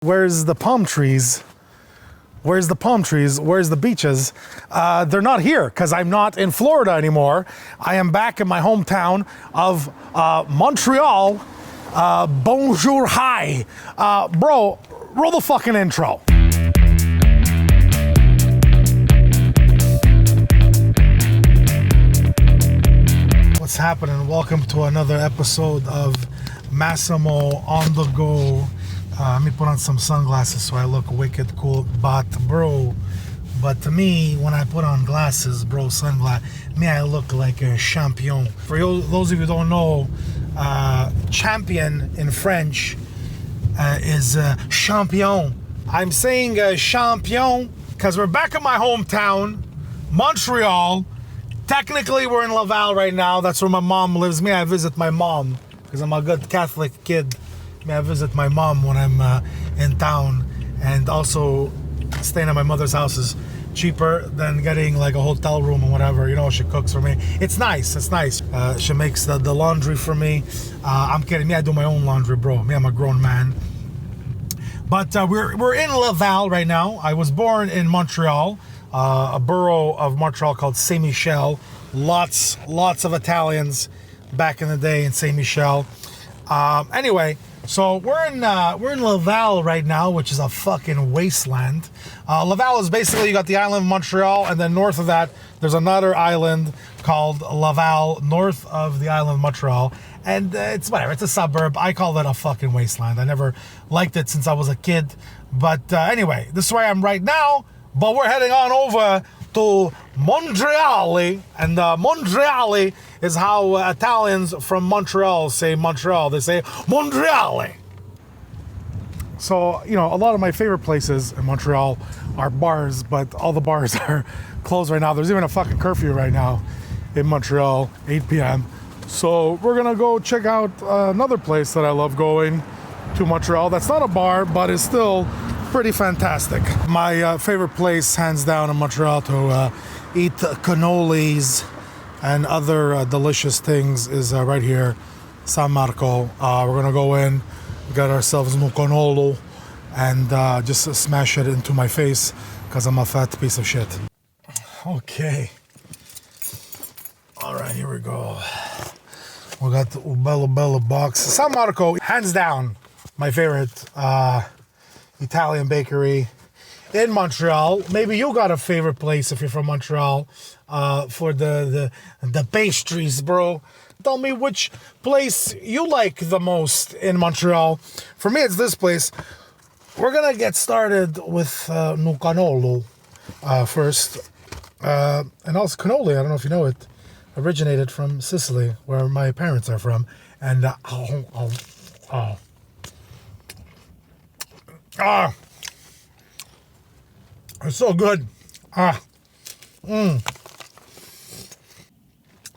Where's the palm trees? Where's the palm trees? Where's the beaches? They're not here because I'm not in Florida anymore. I am back in my hometown of Montreal. Bonjour, hi. Bro, roll the fucking intro. What's happening? Welcome to another episode of Massimo on the go. Let me put on some sunglasses so I look wicked cool. But to me, when I put on glasses, I look like a champion. For those of you who don't know, champion in French is champion. I'm saying champion because we're back in my hometown, Montreal. Technically, we're in Laval right now. That's where my mom lives. I visit my mom because I'm a good Catholic kid. I visit my mom when I'm in town, and also staying at my mother's house is cheaper than getting like a hotel room or whatever. You know, she cooks for me. It's nice. She makes the laundry for me. I'm kidding. I do my own laundry, bro. I'm a grown man. But we're in Laval right now. I was born in Montreal, a borough of Montreal called Saint-Michel. Lots of Italians back in the day in Saint-Michel. Anyway. So we're in Laval right now, which is a fucking wasteland. Laval is basically, you got the island of Montreal, and then north of that, there's another island called Laval, north of the island of Montreal. And it's whatever, it's a suburb. I call that a fucking wasteland. I never liked it since I was a kid. But anyway, this is where I am right now, but we're heading on over to Montreal, and Montreal is how Italians from Montreal say Montreal. They say Montreal. So, you know, a lot of my favorite places in Montreal are bars, but all the bars are closed right now. There's even a fucking curfew right now in Montreal, 8 p.m. So we're gonna go check out another place that I love going to Montreal. That's not a bar, but it's still pretty fantastic. My favorite place, hands down, in Montreal to eat cannolis and other delicious things is right here, San Marco. We're gonna go in, get ourselves un cannolo, and just smash it into my face because I'm a fat piece of shit. Okay. All right, here we go. We got the Bella box. San Marco, hands down, my favorite Italian bakery in Montreal. Maybe you got a favorite place if you're from Montreal for the pastries, bro. Tell me which place you like the most in Montreal. For me, it's this place. We're gonna get started with cannolo first, and also cannoli. I don't know if you know it, originated from Sicily, where my parents are from, and it's so good.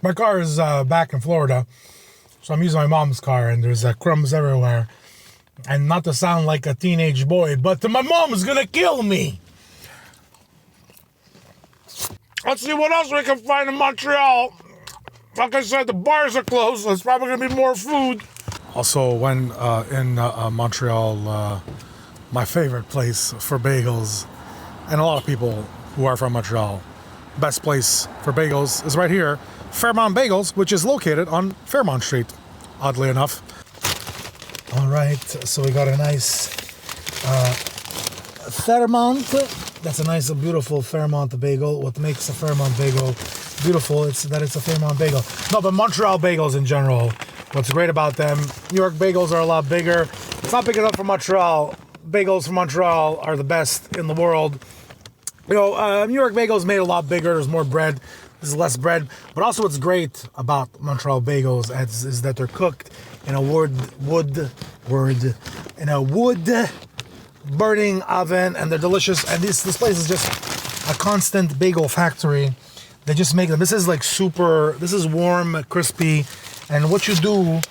My car is back in Florida, so I'm using my mom's car, and there's crumbs everywhere. And not to sound like a teenage boy, but my mom is gonna kill me. Let's see what else we can find in Montreal. Like I said, the bars are closed, so there's probably gonna be more food. Also, when in Montreal, my favorite place for bagels, and a lot of people who are from Montreal, best place for bagels is right here, Fairmont Bagels, which is located on Fairmont Street, oddly enough. All right, so we got a nice Fairmont. That's a nice, beautiful Fairmont bagel. What makes a Fairmont bagel beautiful is that it's a Fairmont bagel. No, but Montreal bagels in general, what's great about them, New York bagels are a lot bigger. It's not big enough for Montreal. Bagels from Montreal are the best in the world. You know, New York bagels made a lot bigger. There's more bread. There's less bread. But also what's great about Montreal bagels is that they're cooked in a wood burning oven, and they're delicious. And this place is just a constant bagel factory. They just make them. This is like this is warm, crispy. And what you do,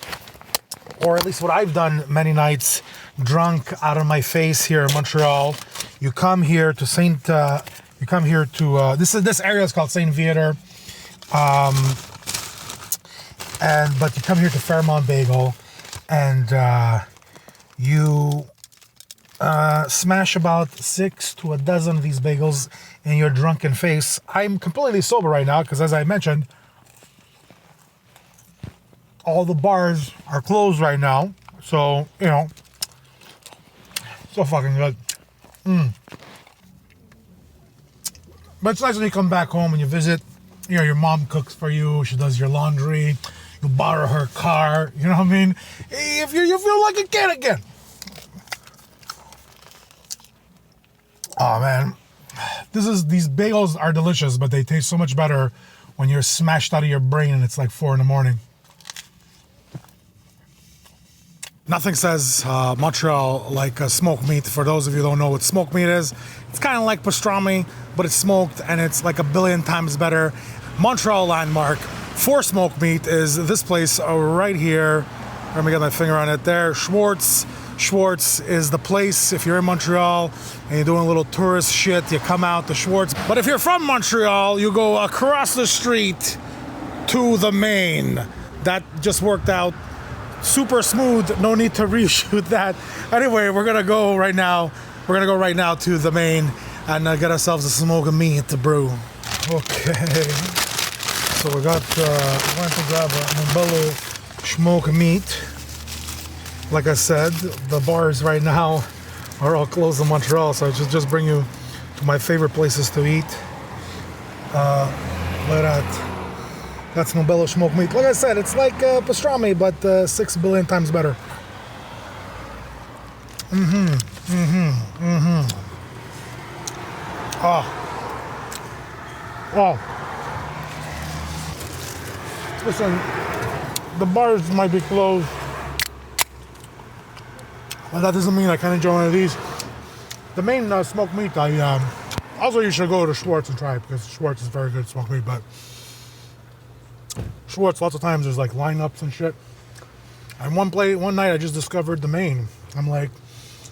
or at least what I've done many nights, drunk out of my face here in Montreal, you come here to this area is called Saint Viator, but you come here to Fairmont Bagel, and you smash about 6 to a dozen of these bagels in your drunken face. I'm completely sober right now because, as I mentioned, all the bars are closed right now. So, you know, so fucking good. But it's nice when you come back home and you visit. You know, your mom cooks for you. She does your laundry. You borrow her car. You know what I mean? If you feel like a kid again. Oh man, these bagels are delicious, but they taste so much better when you're smashed out of your brain and it's like 4 a.m. Nothing says Montreal like smoked meat. For those of you who don't know what smoked meat is, it's kind of like pastrami, but it's smoked and it's like a billion times better. Montreal Landmark for smoked meat is this place right here. Let me get my finger on it there. Schwartz is the place. If you're in Montreal and you're doing a little tourist shit, you come out to Schwartz. But if you're from Montreal, you go across the street to the Main. That just worked out super smooth. No need to reshoot that. Anyway, we're gonna go right now. We're gonna go right now to the Main and get ourselves a smoke of meat to brew. Okay. So we got. We're going to grab a Montreal smoke of meat. Like I said, the bars right now are all closed in Montreal, so I just bring you to my favorite places to eat. That's Montreal smoked meat. Like I said, it's like pastrami, but 6 billion times better. Oh. Listen, the bars might be closed. Well, that doesn't mean I can't enjoy one of these. The Main smoked meat, also you should go to Schwartz and try it because Schwartz is very good smoked meat, but Schwartz, lots of times there's like lineups and shit. And one night I just discovered the Main. I'm like,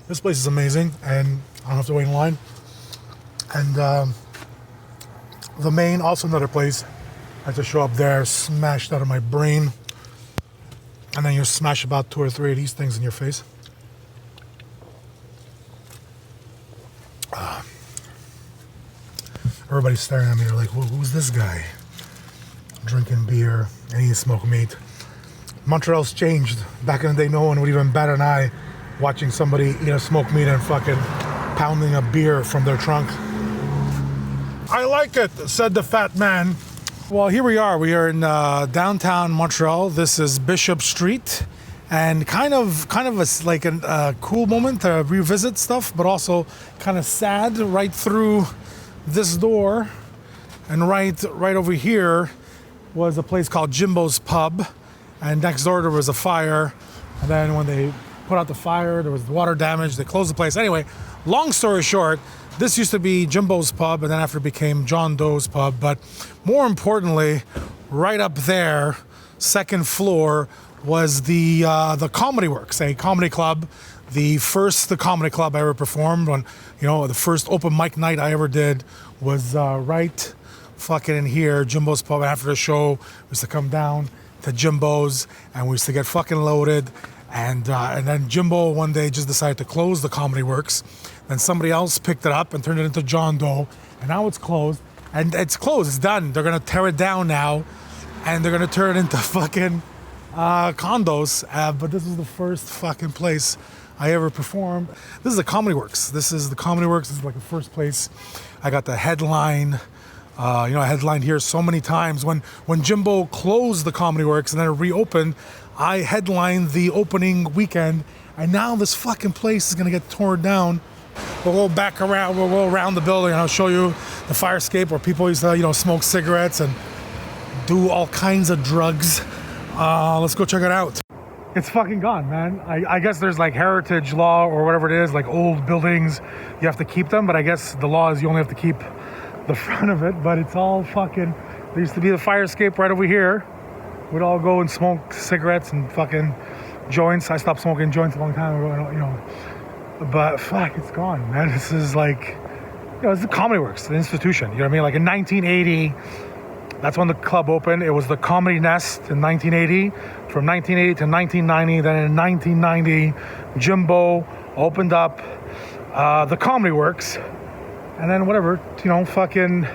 this place is amazing and I don't have to wait in line. And the Main, also another place. I had to show up there, smashed out of my brain. And then you smash about 2 or 3 of these things in your face. Everybody's staring at me. They're like, who's this guy? Drinking beer and eating smoked meat. Montreal's changed. Back in the day, no one would even bat an eye watching somebody eat a smoked meat and fucking pounding a beer from their trunk. I like it, said the fat man. Well, here we are. We are in downtown Montreal. This is Bishop Street. And kind of a cool moment to revisit stuff, but also kind of sad. Right through this door and right over here was a place called Jimbo's Pub, and next door there was a fire, and then when they put out the fire there was water damage, they closed the place. Anyway, long story short, this used to be Jimbo's Pub, and then after it became John Doe's Pub. But more importantly, right up there, second floor, was the Comedy Works, a comedy club. The comedy club I ever performed on, the first open mic night I ever did was right fucking in here, Jimbo's Pub. After the show, we used to come down to Jimbo's and we used to get fucking loaded. And then Jimbo one day just decided to close the Comedy Works. Then somebody else picked it up and turned it into John Doe. And now it's closed. And it's closed, it's done. They're gonna tear it down now. And they're gonna turn it into fucking condos. But this is the first fucking place I ever performed. This is the Comedy Works. This is like the first place I got the headline. I headlined here so many times. When Jimbo closed the Comedy Works and then it reopened, I headlined the opening weekend. And now this fucking place is gonna get torn down. We'll go back around. We'll go around the building and I'll show you the fire escape where people used to, smoke cigarettes and do all kinds of drugs. Let's go check it out. It's fucking gone, man. I guess there's like heritage law or whatever it is, like old buildings, you have to keep them, but I guess the law is you only have to keep the front of it, but it's all fucking, there used to be the fire escape right over here. We'd all go and smoke cigarettes and fucking joints. I stopped smoking joints a long time ago, but fuck, it's gone, man. This is like, it's the Comedy Works, the institution, you know what I mean? Like in 1980, that's when the club opened. It was the Comedy Nest in 1980. From 1980 to 1990, then in 1990, Jimbo opened up the Comedy Works. And then whatever, fucking,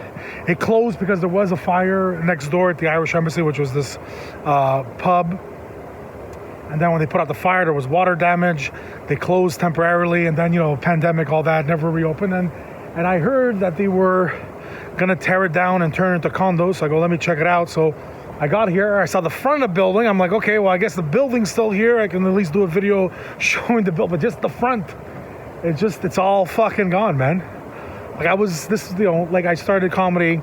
it closed because there was a fire next door at the Irish Embassy, which was this pub. And then when they put out the fire, there was water damage. They closed temporarily, and then, pandemic, all that, never reopened. And I heard that they were going to tear it down and turn it into condos. So I go, let me check it out. So I got here, I saw the front of the building. I'm like, okay, well, I guess the building's still here. I can at least do a video showing the building, but just the front. It's all fucking gone, man. Like I started comedy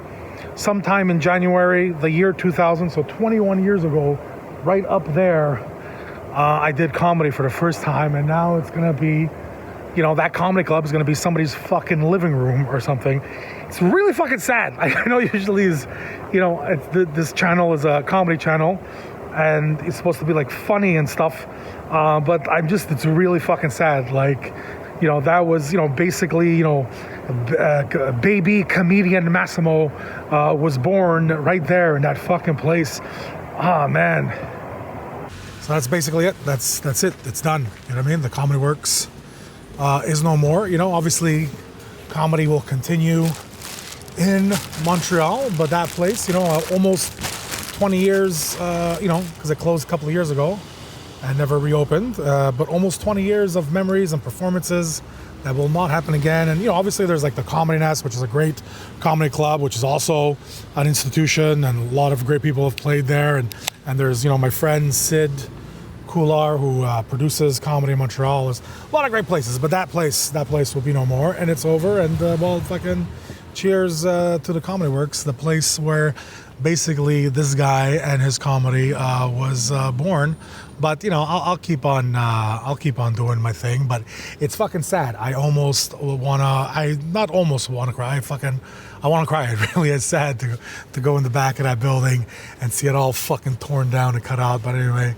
sometime in January, the year 2000, so 21 years ago, right up there, I did comedy for the first time, and now it's going to be, that comedy club is going to be somebody's fucking living room or something. It's really fucking sad. I know usually this channel is a comedy channel, and it's supposed to be like funny and stuff, but it's really fucking sad. Like, that was, basically, baby comedian Massimo was born right there in that fucking place. Ah, man. So that's basically it. That's it. It's done. You know what I mean? The Comedy Works is no more. Obviously, comedy will continue in Montreal, but that place, almost 20 years, because it closed a couple of years ago and never reopened, but almost 20 years of memories and performances that will not happen again. And obviously there's like the Comedy Nest, which is a great comedy club, which is also an institution, and a lot of great people have played there. And there's my friend Sid Coular, who produces comedy in Montreal. There's a lot of great places, but that place will be no more, and it's over. And fucking cheers to the Comedy Works, the place where basically this guy and his comedy was born. But I'll keep on doing my thing. But it's fucking sad. I not almost want to cry. I want to cry. It really is sad to go in the back of that building and see it all fucking torn down and cut out. But anyway,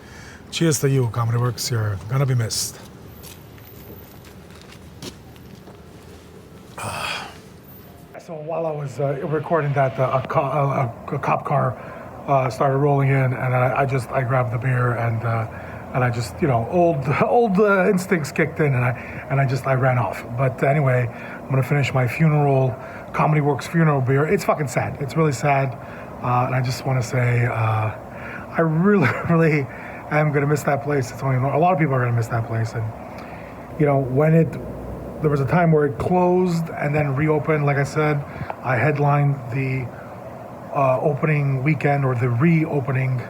cheers to you, Comedy Works. You're gonna be missed. So while I was recording that, a cop car started rolling in, and I grabbed the beer, and I just, old instincts kicked in, and I ran off. But anyway, I'm gonna finish my Comedy Works funeral beer. It's fucking sad. It's really sad, and I just want to say I really, really am gonna miss that place. A lot of people are gonna miss that place, and there was a time where it closed and then reopened. Like I said, I headlined the opening weekend, or the reopening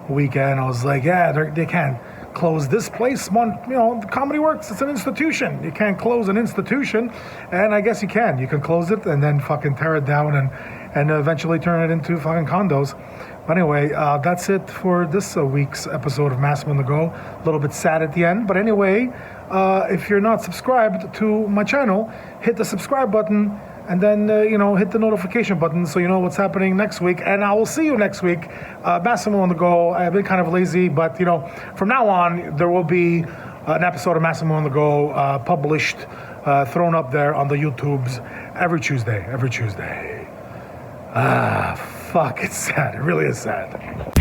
weekend. I was like, yeah, they can't close this place. The Comedy Works, it's an institution. You can't close an institution, and I guess you can. You can close it and then fucking tear it down and eventually turn it into fucking condos. But anyway, that's it for this week's episode of Massimo on the Go. A little bit sad at the end, but anyway, if you're not subscribed to my channel, hit the subscribe button, and then hit the notification button so you know what's happening next week. And I will see you next week. Massimo on the Go. I've been kind of lazy, but from now on there will be an episode of Massimo on the Go published, thrown up there on the YouTubes every Tuesday. Fuck, it's sad. It really is sad.